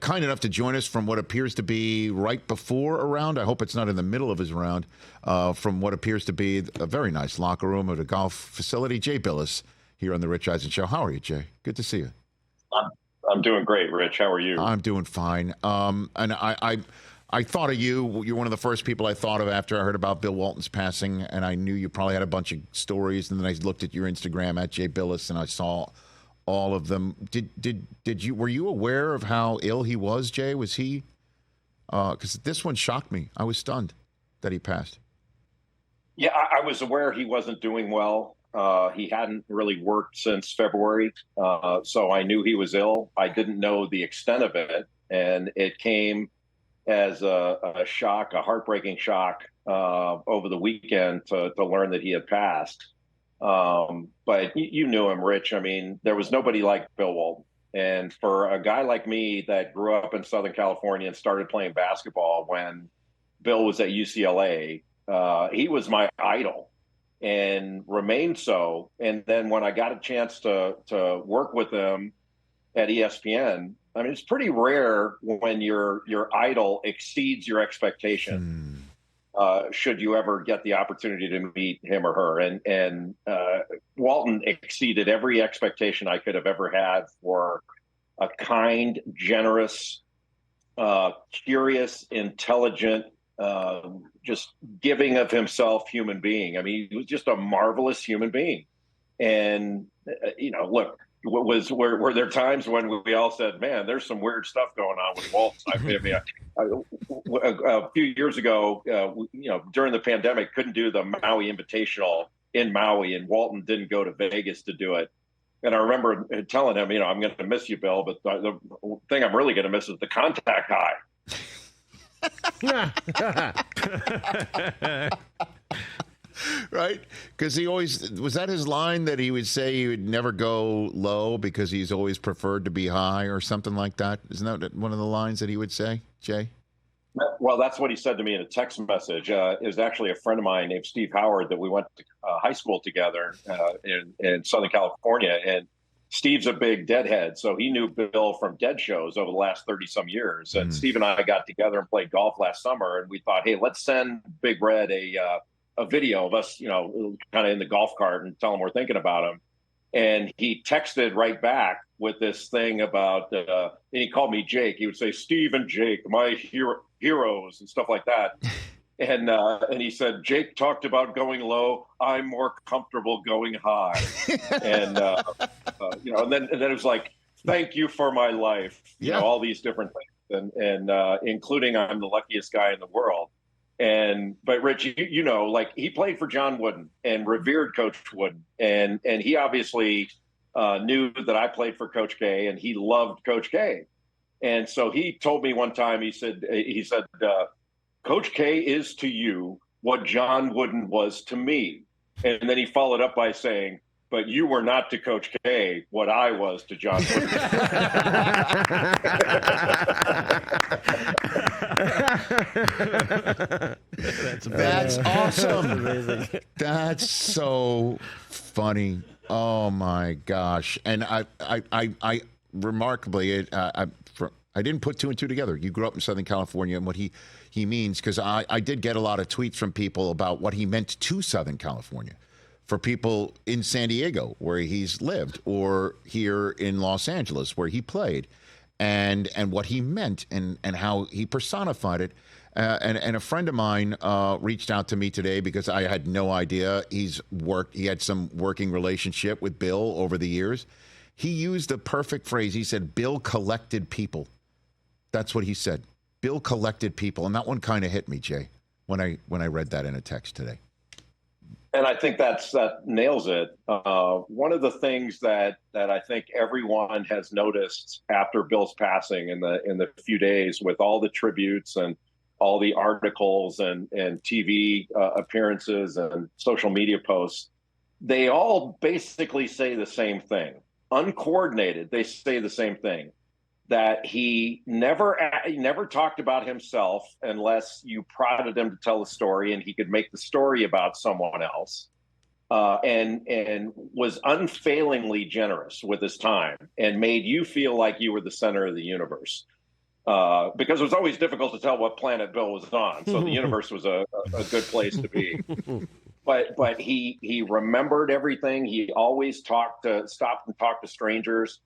kind enough to join us from what appears to be right before a round. I hope it's not in the middle of his round. From what appears to be a very nice locker room at a golf facility. Jay Bilas here on the Rich Eisen Show. How are you, Jay? Good to see you. I'm doing great, Rich. How are you? I'm doing fine. And I thought of you. You're one of the first people I thought of after I heard about Bill Walton's passing, and I knew you probably had a bunch of stories. And then I looked at your Instagram at Jay Bilas, and I saw all of them. Were you aware of how ill he was, Jay? Was he? Because this one shocked me. I was stunned that he passed. Yeah, I was aware he wasn't doing well. He hadn't really worked since February, so I knew he was ill. I didn't know the extent of it, and it came as a shock, a heartbreaking shock over the weekend to learn that he had passed. But you knew him, Rich. I mean, there was nobody like Bill Walton. And for a guy like me that grew up in Southern California and started playing basketball when Bill was at UCLA, he was my idol and remained so. And then when I got a chance to work with him at ESPN, I mean, it's pretty rare when your idol exceeds your expectation. Should you ever get the opportunity to meet him or her. And Walton exceeded every expectation I could have ever had for a kind, generous, curious, intelligent, just giving of himself human being. I mean, he was just a marvelous human being. And, look, were there times when we all said, man, there's some weird stuff going on with Walton? I mean, a few years ago, during the pandemic, couldn't do the Maui Invitational in Maui, and Walton didn't go to Vegas to do it. And I remember telling him, I'm going to miss you, Bill, but the thing I'm really going to miss is the contact high. Right? Because he always, was that his line that he would say he would never go low because he's always preferred to be high or something like that? Isn't that one of the lines that he would say, Jay? Well, that's what he said to me in a text message. It was actually a friend of mine named Steve Howard that we went to high school together in Southern California. And Steve's a big Deadhead, so he knew Bill from Dead shows over the last 30-some years. And Steve and I got together and played golf last summer, and we thought, hey, let's send Big Red a video of us, kind of in the golf cart and tell him we're thinking about him. And he texted right back with this thing about, and he called me Jake. He would say, Steve and Jake, my heroes and stuff like that. And he said, Jake talked about going low. I'm more comfortable going high. And, and then it was like, thank you for my life. All these different things, and including I'm the luckiest guy in the world. But Rich, like he played for John Wooden and revered Coach Wooden. And he obviously knew that I played for Coach K, and he loved Coach K. And so he told me one time, he said, Coach K is to you what John Wooden was to me. And then he followed up by saying, but you were not to Coach K what I was to John Wooden. That's awesome. That's amazing. That's so funny. Oh my gosh! And I remarkably, I didn't put two and two together. You grew up in Southern California, and what he means, because I did get a lot of tweets from people about what he meant to Southern California. For people in San Diego, where he's lived, or here in Los Angeles, where he played, and what he meant, and how he personified it. And a friend of mine reached out to me today because I had no idea he had some working relationship with Bill over the years. He used the perfect phrase. He said, Bill collected people. That's what he said. Bill collected people. And that one kind of hit me, Jay, when I read that in a text today. And I think that nails it. One of the things that I think everyone has noticed after Bill's passing in the few days, with all the tributes and all the articles and TV appearances and social media posts, they all basically say the same thing. Uncoordinated, they say the same thing. That he never talked about himself unless you prodded him to tell the story, and he could make the story about someone else, and was unfailingly generous with his time and made you feel like you were the center of the universe. because it was always difficult to tell what planet Bill was on. So the universe was a good place to be. But he remembered everything. He always stopped and talked to strangers.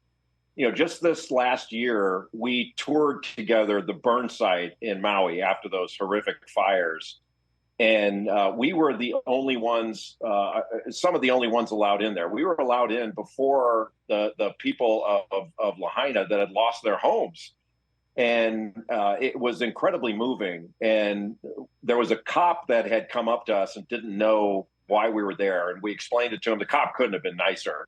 Just this last year, we toured together the burn site in Maui after those horrific fires. And we were the only ones, some of the only ones allowed in there. We were allowed in before the people of Lahaina that had lost their homes. And it was incredibly moving. And there was a cop that had come up to us and didn't know why we were there. And we explained it to him. The cop couldn't have been nicer.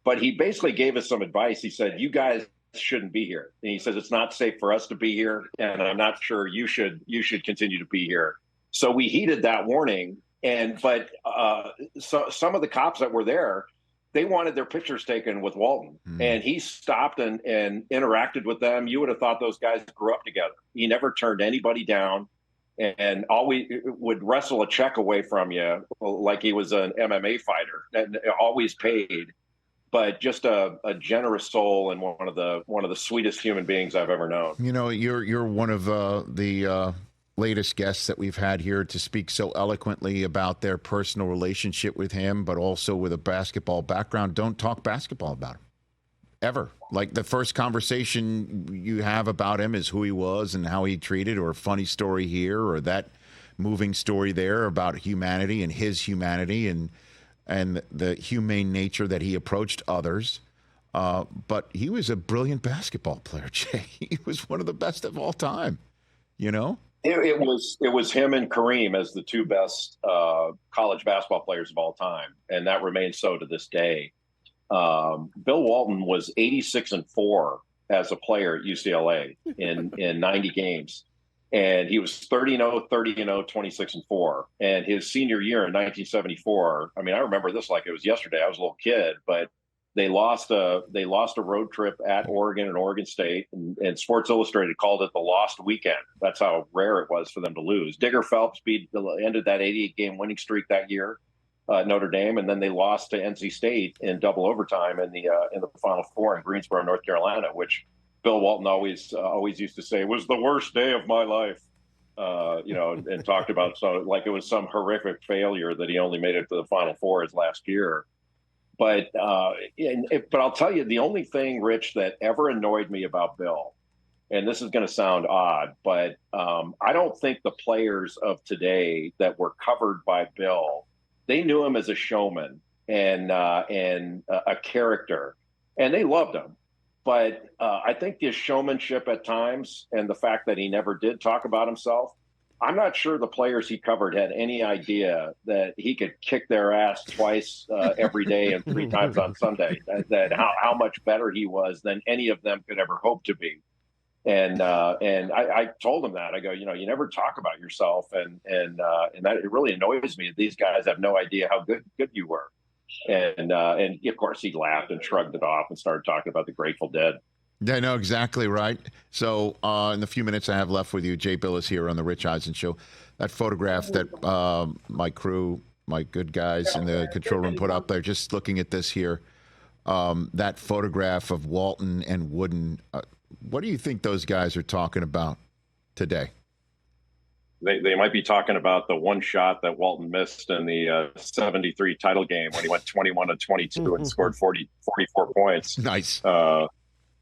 But he basically gave us some advice. He said, you guys shouldn't be here. And he says, it's not safe for us to be here. And I'm not sure you should continue to be here. So we heeded that warning. But some of the cops that were there, they wanted their pictures taken with Walton. And he stopped and interacted with them. You would have thought those guys grew up together. He never turned anybody down and always would wrestle a check away from you like he was an MMA fighter, and always paid. But just a generous soul and one of the sweetest human beings I've ever known. You're one of the latest guests that we've had here to speak so eloquently about their personal relationship with him, but also with a basketball background. Don't talk basketball about him ever. Like, the first conversation you have about him is who he was and how he treated, or a funny story here or that moving story there about humanity and his humanity and the humane nature that he approached others. But he was a brilliant basketball player, Jay. He was one of the best of all time, It was him and Kareem as the two best college basketball players of all time, and that remains so to this day. Bill Walton was 86-4 as a player at UCLA in 90 games, and he was 30-0, 30-0, 26-4. And his senior year in 1974, I mean, I remember this like it was yesterday. I was a little kid, but they lost a road trip at Oregon and Oregon State, and Sports Illustrated called it the lost weekend. That's how rare it was for them to lose. Digger Phelps ended that 88-game winning streak that year at Notre Dame, and then they lost to NC State in double overtime in the Final Four in Greensboro, North Carolina, which Bill Walton always used to say was the worst day of my life. And talked about like it was some horrific failure that he only made it to the Final Four his last year. But I'll tell you, the only thing, Rich, that ever annoyed me about Bill, and this is going to sound odd, but I don't think the players of today that were covered by Bill, they knew him as a showman and a character, and they loved him. But I think his showmanship at times and the fact that he never did talk about himself, I'm not sure the players he covered had any idea that he could kick their ass twice every day and 3 times on Sunday, that how much better he was than any of them could ever hope to be. And I told him that. I go, you never talk about yourself. And that it really annoys me. These guys have no idea how good you were. And of course he laughed and shrugged it off and started talking about the Grateful Dead. Yeah, no, exactly right. So in the few minutes I have left with you, Jay Bilas here on the Rich Eisen Show, that photograph that my crew, my good guys in the control room put up there, just looking at this here, that photograph of Walton and Wooden, what do you think those guys are talking about today? They might be talking about the one shot that Walton missed in the 73 title game when he went 21-22 and scored 44 points. Nice.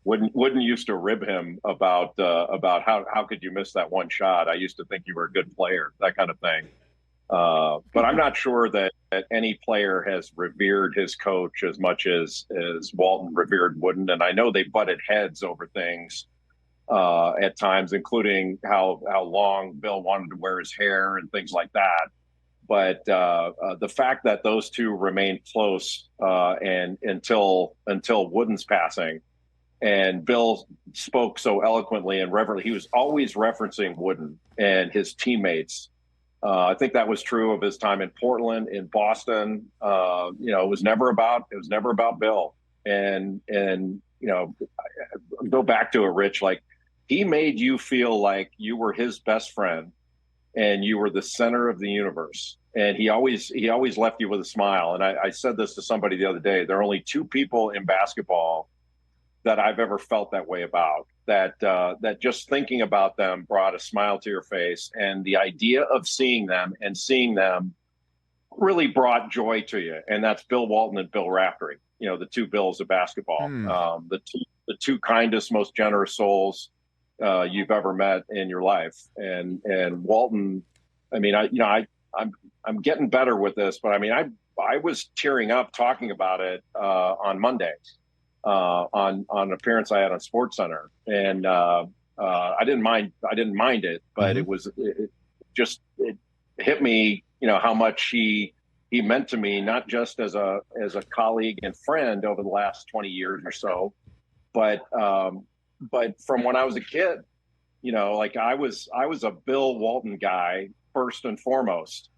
Wooden used to rib him about how could you miss that one shot? I used to think you were a good player, that kind of thing. But I'm not sure that any player has revered his coach as much as Walton revered Wooden. And I know they butted heads over things at times, including how long Bill wanted to wear his hair and things like that. But the fact that those two remained close and until Wooden's passing, and Bill spoke so eloquently and reverently, he was always referencing Wooden and his teammates. I think that was true of his time in Portland, in Boston. It was never about Bill. And go back to it, Rich. Like, he made you feel like you were his best friend, and you were the center of the universe. And he always left you with a smile. And I said this to somebody the other day. There are only 2 people in basketball that I've ever felt that way about. that just thinking about them brought a smile to your face, and the idea of seeing them really brought joy to you. And that's Bill Walton and Bill Raftery, the two Bills of basketball, the two kindest, most generous souls you've ever met in your life. And Walton, I mean, I'm getting better with this, but I mean, I was tearing up talking about it on Monday on an appearance I had on SportsCenter, and I didn't mind it, but it hit me, how much he meant to me, not just as a colleague and friend over the last 20 years or so, but from when I was a kid, like I was a Bill Walton guy first and foremost,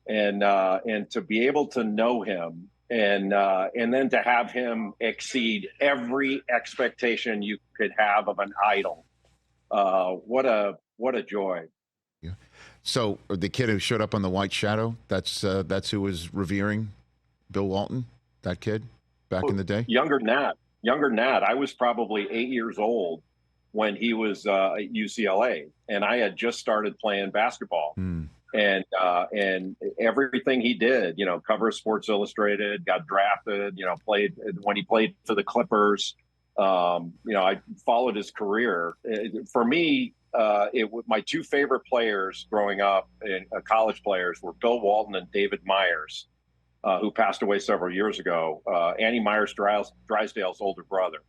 and to be able to know him and then to have him exceed every expectation you could have of an idol. What a joy. Yeah. So the kid who showed up on the White Shadow, that's who was revering Bill Walton, that kid back in the day? Younger than that. I was probably 8 years old when he was at UCLA, and I had just started playing basketball. And everything he did, cover Sports Illustrated, got drafted, played when he played for the Clippers. I followed his career. For me, my two favorite players growing up, college players, were Bill Walton and David Myers, who passed away several years ago. Annie Myers Drysdale's older brother,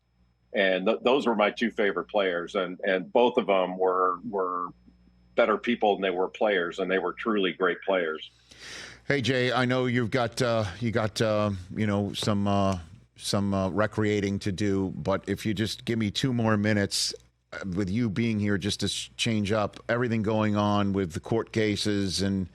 and those were my two favorite players, and both of them were better people than they were players, and they were truly great players. Hey Jay, I know you've got some recreating to do, but if you just give me 2 more minutes, with you being here, just to change up everything going on with the court cases and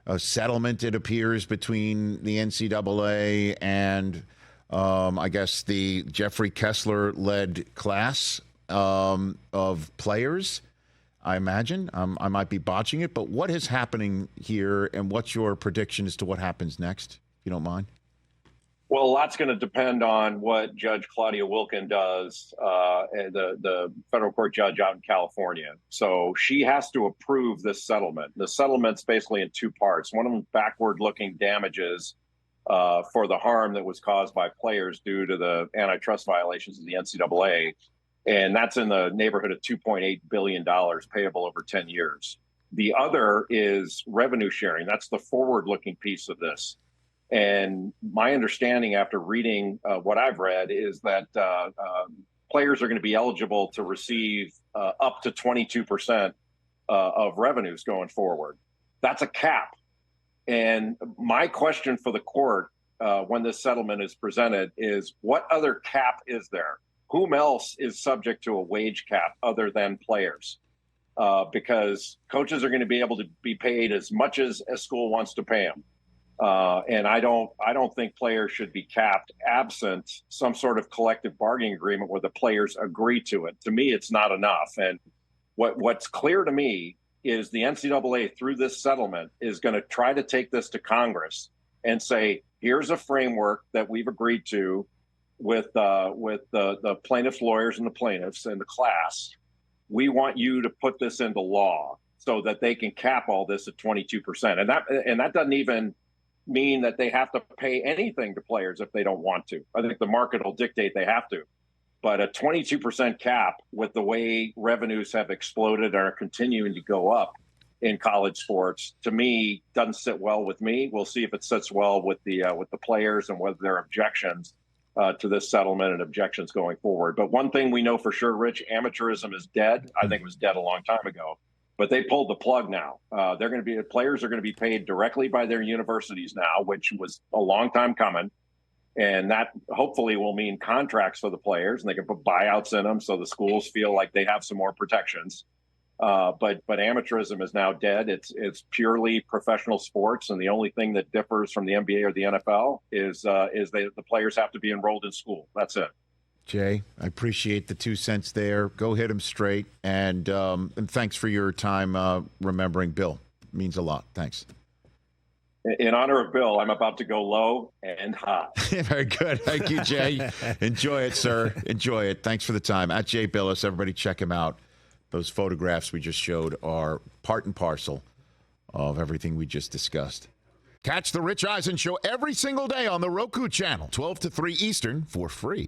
a settlement, it appears, between the NCAA and I guess the Jeffrey Kessler-led class of players. I imagine. I might be botching it, but what is happening here, and what's your prediction as to what happens next, if you don't mind? Well, a lot's going to depend on what Judge Claudia Wilken does, the federal court judge out in California. So she has to approve this settlement. The settlement's basically in 2 parts. One of them, backward-looking damages for the harm that was caused by players due to the antitrust violations of the NCAA. And that's in the neighborhood of $2.8 billion payable over 10 years. The other is revenue sharing. That's the forward-looking piece of this. And my understanding after reading what I've read is that players are going to be eligible to receive up to 22% of revenues going forward. That's a cap. And my question for the court when this settlement is presented is, what other cap is there? Whom else is subject to a wage cap other than players? Because coaches are going to be able to be paid as much as a school wants to pay them. And I don't think players should be capped absent some sort of collective bargaining agreement where the players agree to it. To me, it's not enough. And what's clear to me is the NCAA, through this settlement, is going to try to take this to Congress and say, here's a framework that we've agreed to with the plaintiffs' lawyers and the plaintiffs and the class. We want you to put this into law so that they can cap all this at 22%. And that doesn't even mean that they have to pay anything to players if they don't want to. I think the market will dictate they have to. But a 22% cap, with the way revenues have exploded and are continuing to go up in college sports, to me, doesn't sit well with me. We'll see if it sits well with the players and whether there are objections to this settlement and objections going forward. But one thing we know for sure, Rich, amateurism is dead. I think it was dead a long time ago. But they pulled the plug now. Players are going to be paid directly by their universities now, which was a long time coming. And that hopefully will mean contracts for the players, and they can put buyouts in them so the schools feel like they have some more protections. But amateurism is now dead. It's purely professional sports, and the only thing that differs from the NBA or the NFL is the players have to be enrolled in school. That's it. Jay, I appreciate the 2 cents there. Go hit him straight, and thanks for your time remembering Bill. It means a lot. Thanks. in honor of Bill, I'm about to go low and high. Very good. Thank you, Jay. Enjoy it, sir. Enjoy it. Thanks for the time. At Jay Bilas, everybody check him out. Those photographs we just showed are part and parcel of everything we just discussed. Catch the Rich Eisen Show every single day on the Roku channel, 12 to 3 Eastern, for free.